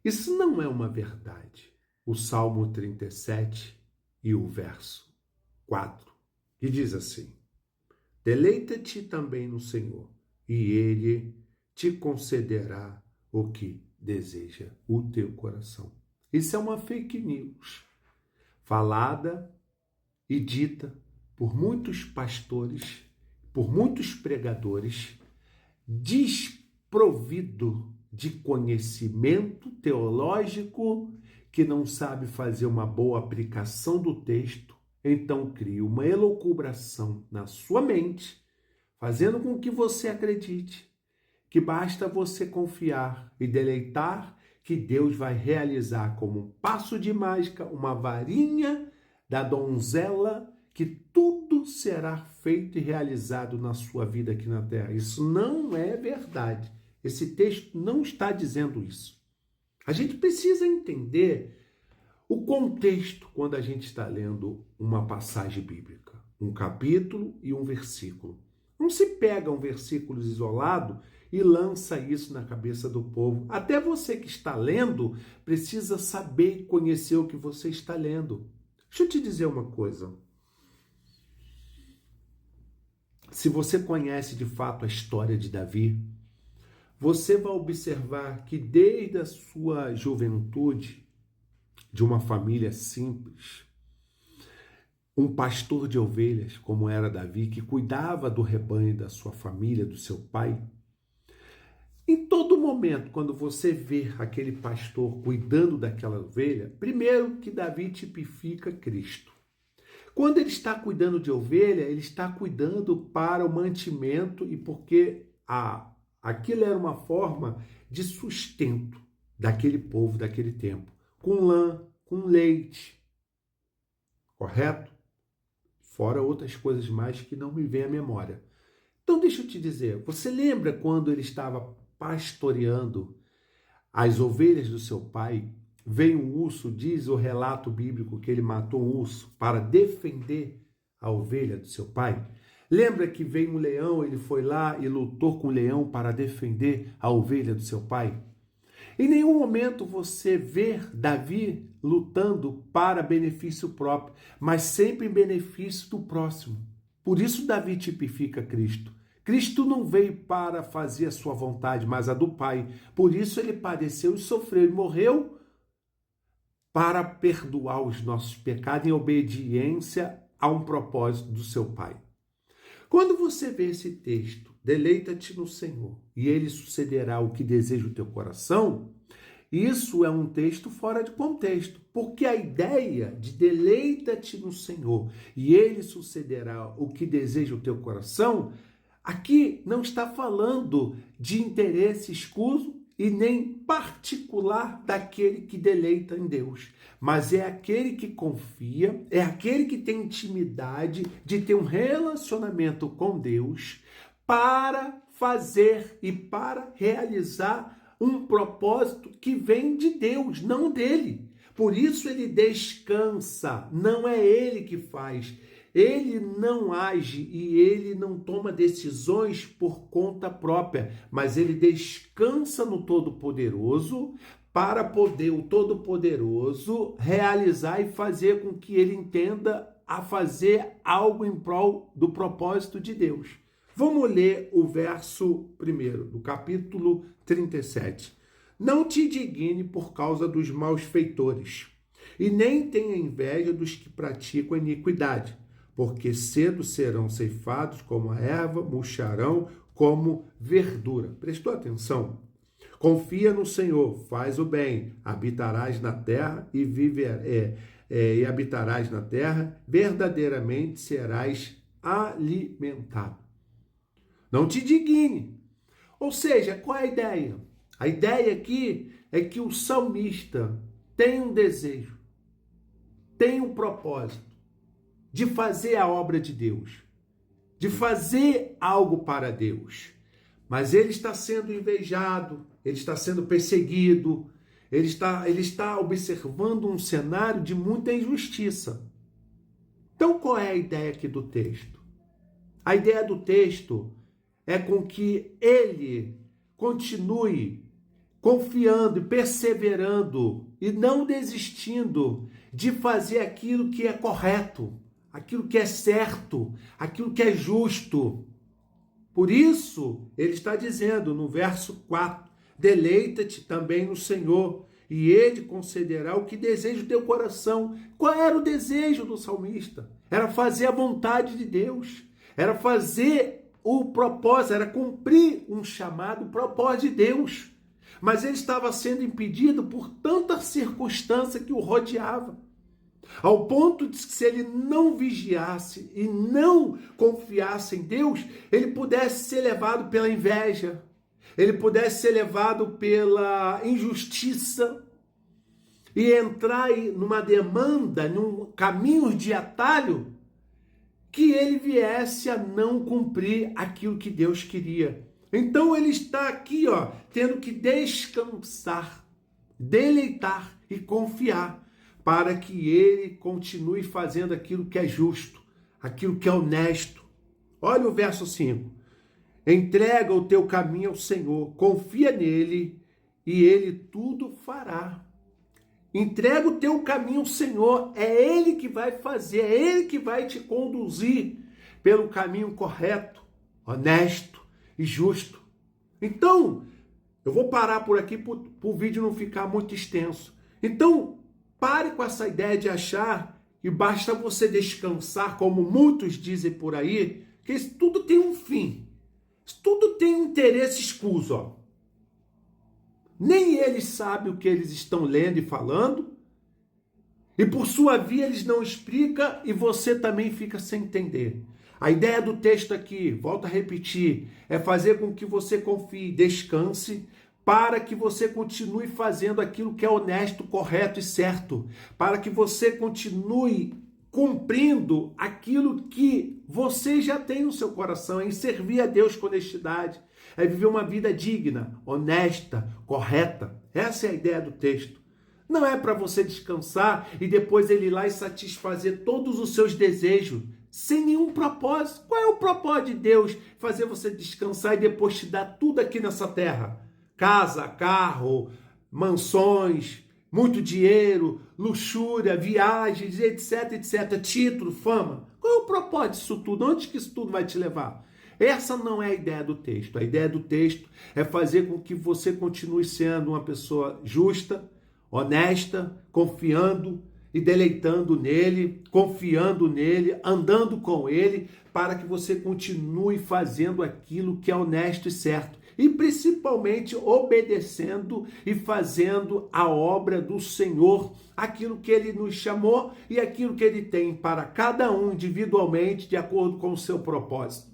Isso não é uma verdade. O Salmo 37 e o verso 4, que diz assim: deleita-te também no Senhor, e Ele te concederá o que deseja o teu coração. Isso é uma fake news, falada e dita por muitos pastores, por muitos pregadores, desprovido de conhecimento teológico, que não sabe fazer uma boa aplicação do texto, então cria uma elucubração na sua mente, fazendo com que você acredite que basta você confiar e deleitar que Deus vai realizar como um passo de mágica, uma varinha da donzela, que tudo será feito e realizado na sua vida aqui na terra. Isso não é verdade. Esse texto não está dizendo isso. A gente precisa entender o contexto quando a gente está lendo uma passagem bíblica, um capítulo e um versículo. Não se pega um versículo isolado e lança isso na cabeça do povo. Até você que está lendo precisa saber e conhecer o que você está lendo. Deixa eu te dizer uma coisa. Se você conhece de fato a história de Davi, você vai observar que desde a sua juventude, de uma família simples, um pastor de ovelhas, como era Davi, que cuidava do rebanho da sua família, do seu pai. Em todo momento, quando você vê aquele pastor cuidando daquela ovelha, primeiro que Davi tipifica Cristo. Quando ele está cuidando de ovelha, ele está cuidando para o mantimento e porque aquilo era uma forma de sustento daquele povo, daquele tempo. Com lã, com leite, correto? Fora outras coisas mais que não me vêm à memória. Então deixa eu te dizer, você lembra quando ele estava pastoreando as ovelhas do seu pai? Veio um urso, diz o relato bíblico que ele matou um urso para defender a ovelha do seu pai. Lembra que veio um leão, ele foi lá e lutou com o leão para defender a ovelha do seu pai? Em nenhum momento você vê Davi lutando para benefício próprio, mas sempre em benefício do próximo. Por isso Davi tipifica Cristo. Cristo não veio para fazer a sua vontade, mas a do Pai. Por isso ele padeceu e sofreu e morreu para perdoar os nossos pecados em obediência a um propósito do seu Pai. Quando você vê esse texto, deleita-te no Senhor e ele sucederá o que deseja o teu coração, isso é um texto fora de contexto, porque a ideia de deleita-te no Senhor e ele sucederá o que deseja o teu coração, aqui não está falando de interesse escuso e nem particular daquele que deleita em Deus, mas é aquele que confia, é aquele que tem intimidade de ter um relacionamento com Deus para fazer e para realizar um propósito que vem de Deus, não dele. Por isso ele descansa, não é ele que faz. Ele não age e ele não toma decisões por conta própria, mas ele descansa no Todo-Poderoso para poder o Todo-Poderoso realizar e fazer com que ele entenda a fazer algo em prol do propósito de Deus. Vamos ler o verso 1 do capítulo 37. Não te indigne por causa dos malfeitores, e nem tenha inveja dos que praticam iniquidade, porque cedo serão ceifados como a erva, murcharão como verdura. Prestou atenção? Confia no Senhor, faz o bem, habitarás na terra e habitarás na terra, verdadeiramente serás alimentado. Não te indigne. Ou seja, qual é a ideia? A ideia aqui é que o salmista tem um desejo, tem um propósito de fazer a obra de Deus, de fazer algo para Deus. Mas ele está sendo invejado, ele está sendo perseguido, ele está observando um cenário de muita injustiça. Então, qual é a ideia aqui do texto? A ideia do texto é com que ele continue confiando e perseverando e não desistindo de fazer aquilo que é correto, aquilo que é certo, aquilo que é justo. Por isso, ele está dizendo no verso 4, deleita-te também no Senhor, e ele concederá o que deseja o teu coração. Qual era o desejo do salmista? Era fazer a vontade de Deus, era fazer o propósito, era cumprir um chamado, o propósito de Deus. Mas ele estava sendo impedido por tanta circunstância que o rodeava. Ao ponto de que se ele não vigiasse e não confiasse em Deus, ele pudesse ser levado pela inveja, ele pudesse ser levado pela injustiça e entrar numa demanda, num caminho de atalho, que ele viesse a não cumprir aquilo que Deus queria. Então ele está aqui, tendo que descansar, deleitar e confiar, para que ele continue fazendo aquilo que é justo, aquilo que é honesto. Olha o verso 5. Entrega o teu caminho ao Senhor, confia nele e ele tudo fará. Entrega o teu caminho ao Senhor, é ele que vai fazer, é ele que vai te conduzir pelo caminho correto, honesto e justo. Então, eu vou parar por aqui para o vídeo não ficar muito extenso. Então, pare com essa ideia de achar que basta você descansar, como muitos dizem por aí, que isso tudo tem um fim. Isso tudo tem um interesse escuso. Nem eles sabem o que eles estão lendo e falando, e por sua via eles não explicam e você também fica sem entender. A ideia do texto aqui, volto a repetir, é fazer com que você confie, descanse, para que você continue fazendo aquilo que é honesto, correto e certo, para que você continue cumprindo aquilo que você já tem no seu coração, em servir a Deus com honestidade, é viver uma vida digna, honesta, correta. Essa é a ideia do texto. Não é para você descansar e depois ele ir lá e satisfazer todos os seus desejos, sem nenhum propósito. Qual é o propósito de Deus? Fazer você descansar e depois te dar tudo aqui nessa terra. Casa, carro, mansões, muito dinheiro, luxúria, viagens, etc, etc, título, fama. Qual é o propósito disso tudo? Onde que isso tudo vai te levar? Essa não é a ideia do texto. A ideia do texto é fazer com que você continue sendo uma pessoa justa, honesta, confiando e deleitando nele, confiando nele, andando com ele, para que você continue fazendo aquilo que é honesto e certo. E principalmente obedecendo e fazendo a obra do Senhor, aquilo que ele nos chamou e aquilo que ele tem para cada um individualmente, de acordo com o seu propósito.